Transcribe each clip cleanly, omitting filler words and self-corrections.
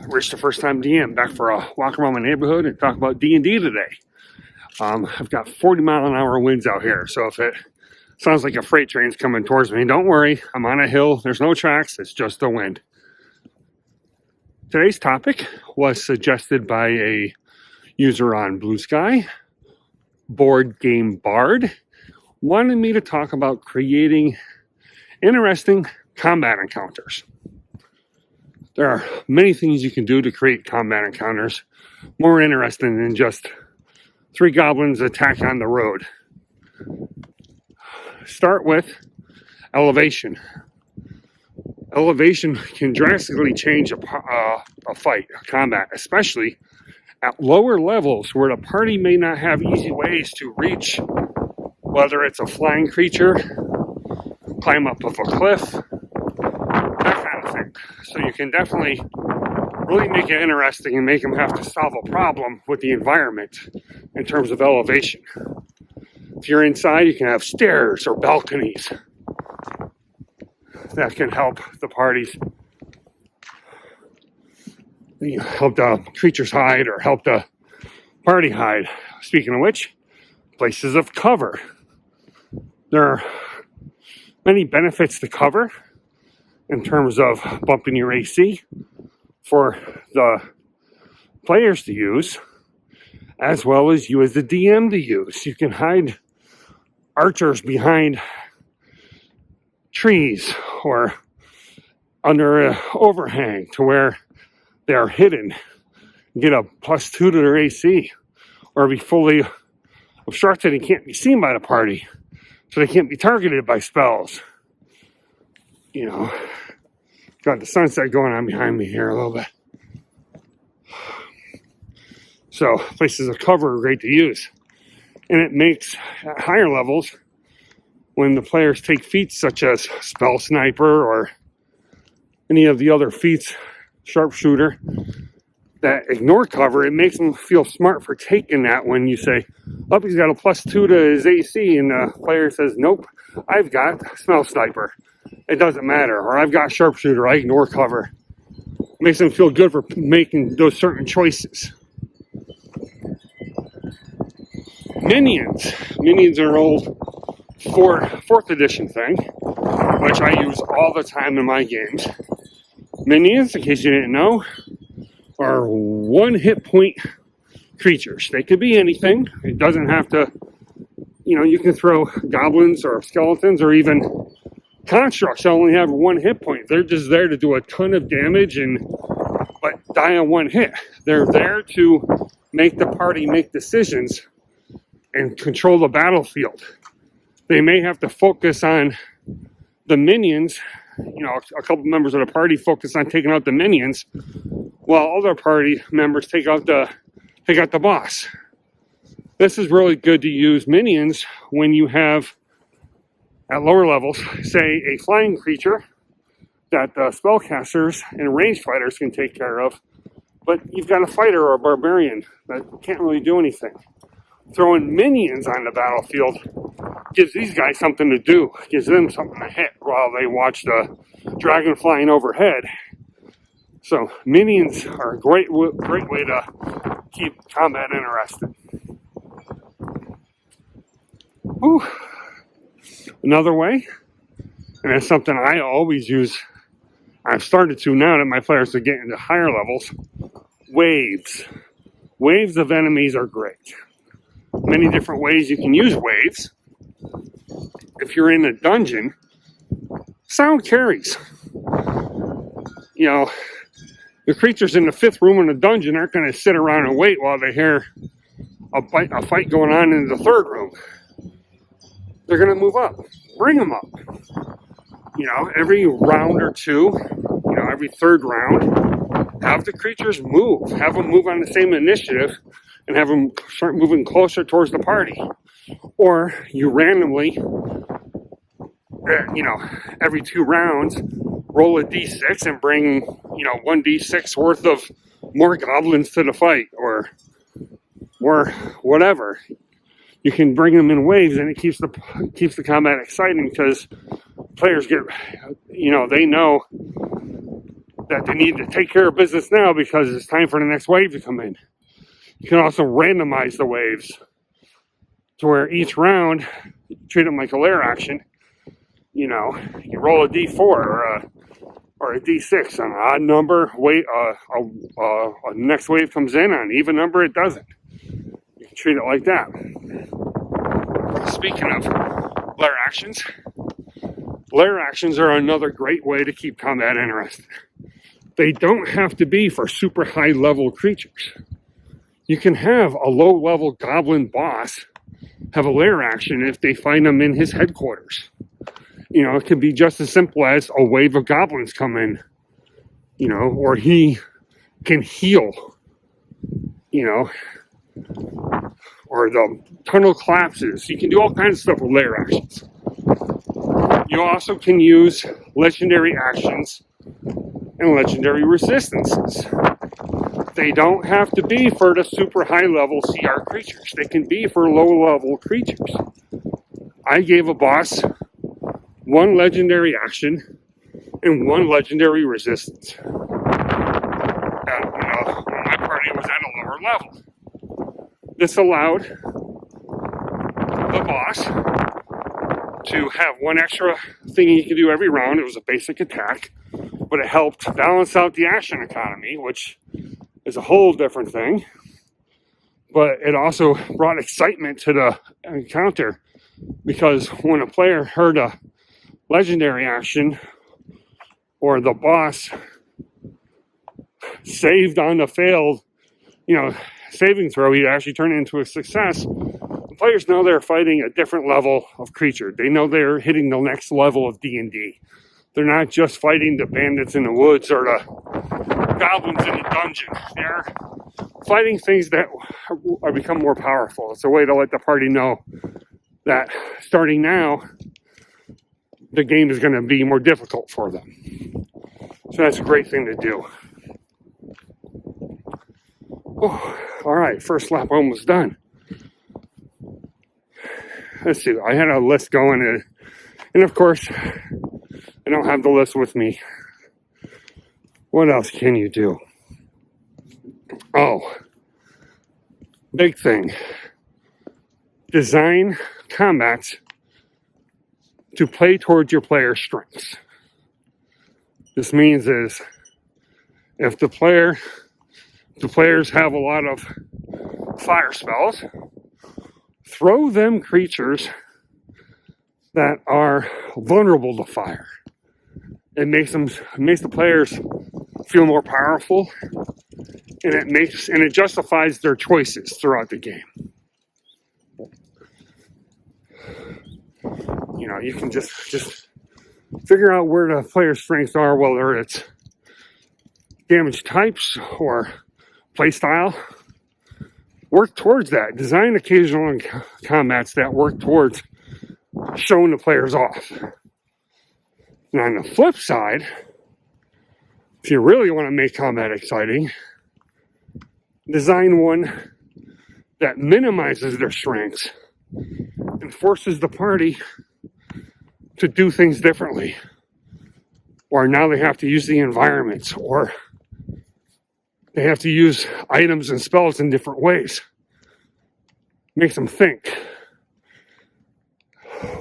Rich the First Time DM, back for a walk around my neighborhood and talk about D&D today. I've got 40-mile-an-hour winds out here, so if it sounds like a freight train's coming towards me, don't worry. I'm on a hill. There's no tracks. It's just the wind. Today's topic was suggested by a user on Blue Sky. Board Game Bard wanted me to talk about creating interesting combat encounters. There are many things you can do to create combat encounters more interesting than just 3 goblins attack on the road. Start with elevation. Elevation can drastically change a fight, a combat, especially at lower levels where the party may not have easy ways to reach, whether it's a flying creature, climb up of a cliff, that kind of thing. So you can definitely really make it interesting and make them have to solve a problem with the environment in terms of elevation. If you're inside, you can have stairs or balconies that can help the parties, help the creatures hide or help the party hide. Speaking of which, places of cover. There are many benefits to cover in terms of bumping your AC for the players to use, as well as you as the DM to use. You can hide archers behind trees or under an overhang to where they are hidden, get a +2 to their AC, or be fully obstructed and can't be seen by the party, so they can't be targeted by spells. Got the sunset going on behind me here a little bit. So places of cover are great to use. And it makes, at higher levels, when the players take feats such as Spell Sniper or any of the other feats, Sharpshooter, that ignore cover, it makes them feel smart for taking that when you say, oh, he's got a +2 to his AC, and the player says, nope, I've got Spell Sniper. It doesn't matter. Or I've got Sharpshooter, I ignore cover. It makes them feel good for making those certain choices. Minions. Minions are an old 4th edition thing, which I use all the time in my games. Minions, in case you didn't know, are 1 hit point creatures. They could be anything. It doesn't have to, you can throw goblins or skeletons or even constructs that only have 1 hit point. They're just there to do a ton of damage but die on 1 hit. They're there to make the party make decisions and control the battlefield. They may have to focus on the minions. A couple members of the party focus on taking out the minions, while other party members take out the boss. This is really good to use minions when you have, at lower levels, say a flying creature that the spellcasters and ranged fighters can take care of, but you've got a fighter or a barbarian that can't really do anything. Throwing minions on the battlefield gives these guys something to do, gives them something to hit while they watch the dragon flying overhead. So minions are a great way to keep combat interesting. Whew. Another way, and it's something I always use, I've started to now that my players are getting to higher levels, waves. Waves of enemies are great. Many different ways you can use waves. If you're in a dungeon, sound carries. The creatures in the 5th room in the dungeon aren't going to sit around and wait while they hear a fight going on in the 3rd room. They're going to move up. Bring them up. Every round or two, every 3rd round, have the creatures move. Have them move on the same initiative and have them start moving closer towards the party. Or you randomly, every 2 rounds, roll a d6 and bring, 1d6 worth of more goblins to the fight, or whatever. You can bring them in waves, and it keeps the combat exciting because players get, they know that they need to take care of business now because it's time for the next wave to come in. You can also randomize the waves to where each round, you treat them like a lair action. You know, you roll a D4 or a D6 on an odd number. A next wave comes in, on an even number it doesn't. You can treat it like that. Speaking of lair actions are another great way to keep combat interesting. They don't have to be for super high level creatures. You can have a low level goblin boss have a lair action if they find him in his headquarters. You know, it could be just as simple as a wave of goblins come in, you know, or he can heal, you know, or the tunnel collapses. You can do all kinds of stuff with lair actions. You also can use legendary actions and legendary resistances. They don't have to be for the super high level CR creatures. They can be for low level creatures. I gave a boss one legendary action and one legendary resistance. When my party was at a lower level. This allowed the boss to have one extra thing he could do every round. It was a basic attack, but it helped balance out the action economy, which is a whole different thing. But it also brought excitement to the encounter, because when a player heard a legendary action or the boss saved on the failed, saving throw, he'd actually turn it into a success. The players know they're fighting a different level of creature. They know they're hitting the next level of D&D. They're not just fighting the bandits in the woods or the goblins in the dungeon. They're fighting things that are become more powerful. It's a way to let the party know that starting now, the game is going to be more difficult for them. So that's a great thing to do. Oh, all right, first lap almost done. Let's see, I had a list going, and of course, I don't have the list with me. What else can you do? Oh, big thing. Design combats to play towards your player's strengths. This means is if the players have a lot of fire spells, throw them creatures that are vulnerable to fire. It makes the players feel more powerful, and it justifies their choices throughout the game. You can just figure out where the player's strengths are, whether it's damage types or play style. Work towards that. Design occasional combats that work towards showing the players off. And on the flip side, if you really want to make combat exciting, design one that minimizes their strengths and forces the party to do things differently. Or now they have to use the environments, or they have to use items and spells in different ways. Makes them think.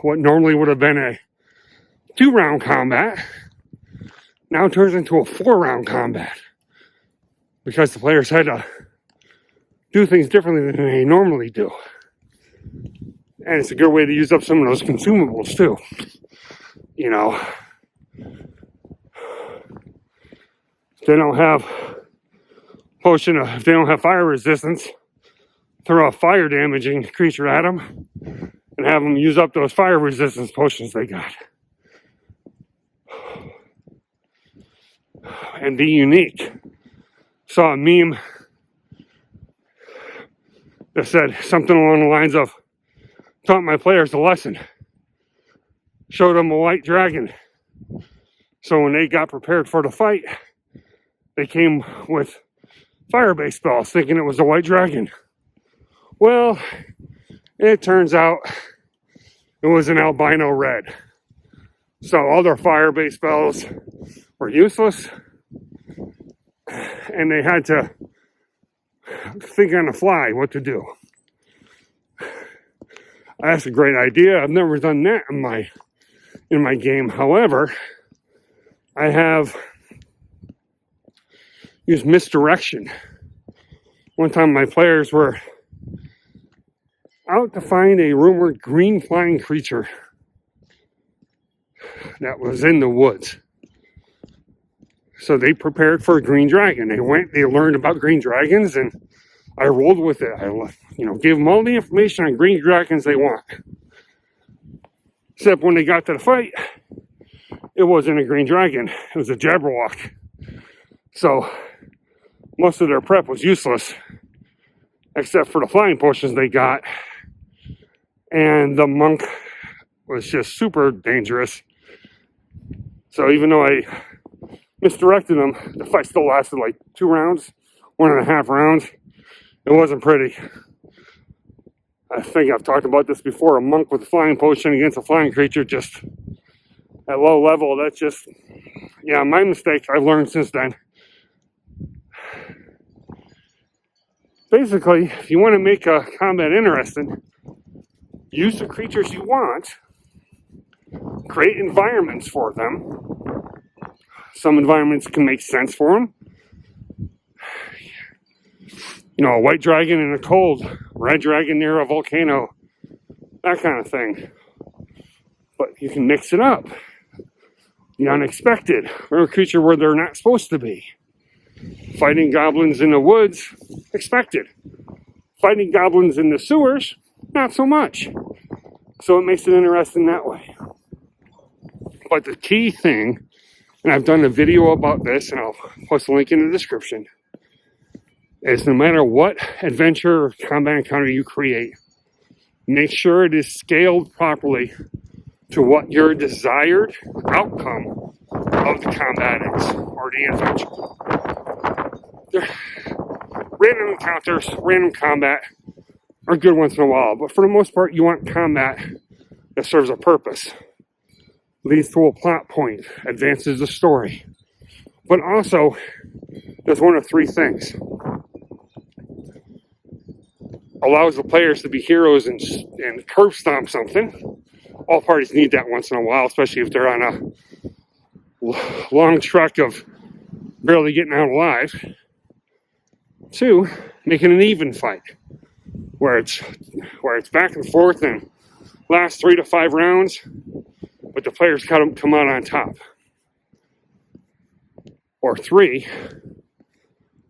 What normally would have been a 2-round combat now turns into a 4-round combat, because the players had to do things differently than they normally do. And it's a good way to use up some of those consumables too. If they don't have if they don't have fire resistance, throw a fire damaging creature at them and have them use up those fire resistance potions they got. And be unique. Saw a meme that said something along the lines of, taught my players a lesson. Showed them a white dragon. So when they got prepared for the fight, they came with fire-based spells thinking it was a white dragon. Well, it turns out it was an albino red. So all their fire-based spells were useless, and they had to think on the fly what to do. That's a great idea. I've never done that in my game. However, I have used misdirection. One time my players were out to find a rumored green flying creature that was in the woods. So they prepared for a green dragon. They learned about green dragons, and I rolled with it. I gave them all the information on green dragons they want. Except when they got to the fight, it wasn't a green dragon. It was a Jabberwock. So most of their prep was useless, except for the flying potions they got. And the monk was just super dangerous. So even though I misdirected them, the fight still lasted like 2 rounds, 1.5 rounds. It wasn't pretty. I think I've talked about this before. A monk with a flying potion against a flying creature, just at low level, that's just, my mistake. I've learned since then. Basically, if you want to make a combat interesting, use the creatures you want, create environments for them. Some environments can make sense for them. A white dragon in a cold, red dragon near a volcano, that kind of thing. But you can mix it up. The unexpected, or a creature where they're not supposed to be. Fighting goblins in the woods, expected. Fighting goblins in the sewers, not so much. So it makes it interesting that way. But the key thing, and I've done a video about this, and I'll post a link in the description, is no matter what adventure or combat encounter you create, make sure it is scaled properly to what your desired outcome of the combat is, or the adventure. Random encounters, random combat are good once in a while, but for the most part, you want combat that serves a purpose, leads to a plot point, advances the story, but also does one of 3 things. Allows the players to be heroes and curb stomp something. All parties need that once in a while, especially if they're on a long trek of barely getting out alive. 2, making an even fight, where it's back and forth and lasts 3 to 5 rounds, but the players come out on top. Or 3,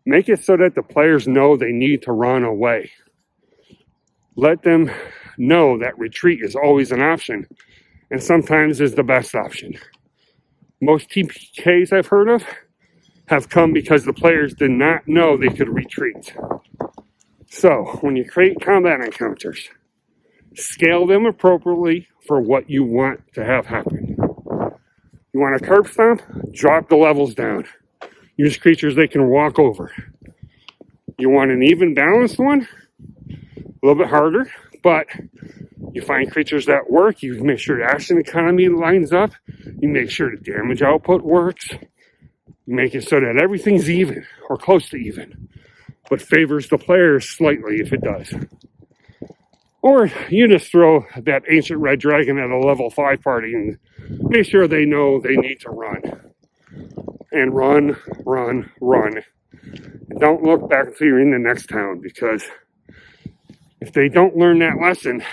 make it so that the players know they need to run away. Let them know that retreat is always an option, and sometimes is the best option. Most TPKs I've heard of have come because the players did not know they could retreat. So, when you create combat encounters, scale them appropriately for what you want to have happen. You want a curb stomp? Drop the levels down. Use creatures they can walk over. You want an even balanced one? A little bit harder, but you find creatures that work. You make sure the action economy lines up. You make sure the damage output works. You make it so that everything's even or close to even, but favors the players slightly if it does. Or you just throw that ancient red dragon at a level 5 party and make sure they know they need to run. And run. And don't look back until you're in the next town, because if they don't learn that lesson,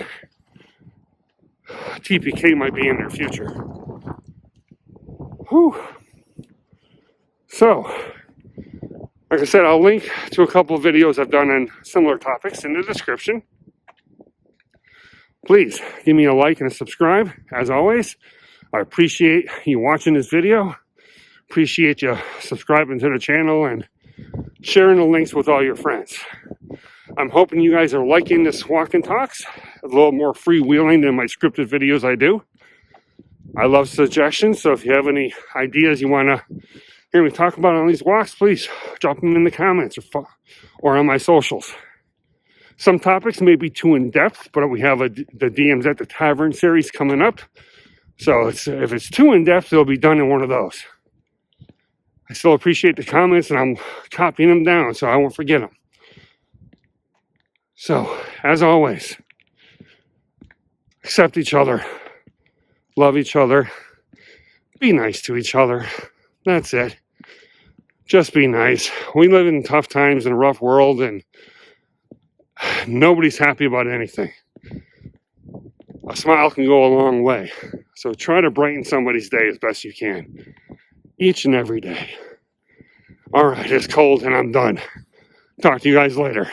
TPK might be in their future. Whew. So, like I said, I'll link to a couple of videos I've done on similar topics in the description. Please give me a like and a subscribe. As always, I appreciate you watching this video. Appreciate you subscribing to the channel and sharing the links with all your friends. I'm hoping you guys are liking this walk and talks, a little more freewheeling than my scripted videos I do. I love suggestions, so if you have any ideas you want to hear me talk about on these walks, please drop them in the comments or on my socials. Some topics may be too in-depth, but we have the DMs at the Tavern series coming up. So if it's too in-depth, it'll be done in one of those. I still appreciate the comments, and I'm copying them down so I won't forget them. So, as always, accept each other, love each other, be nice to each other. That's it. Just be nice. We live in tough times in a rough world, and nobody's happy about anything. A smile can go a long way. So try to brighten somebody's day as best you can. Each and every day. All right, it's cold and I'm done. Talk to you guys later.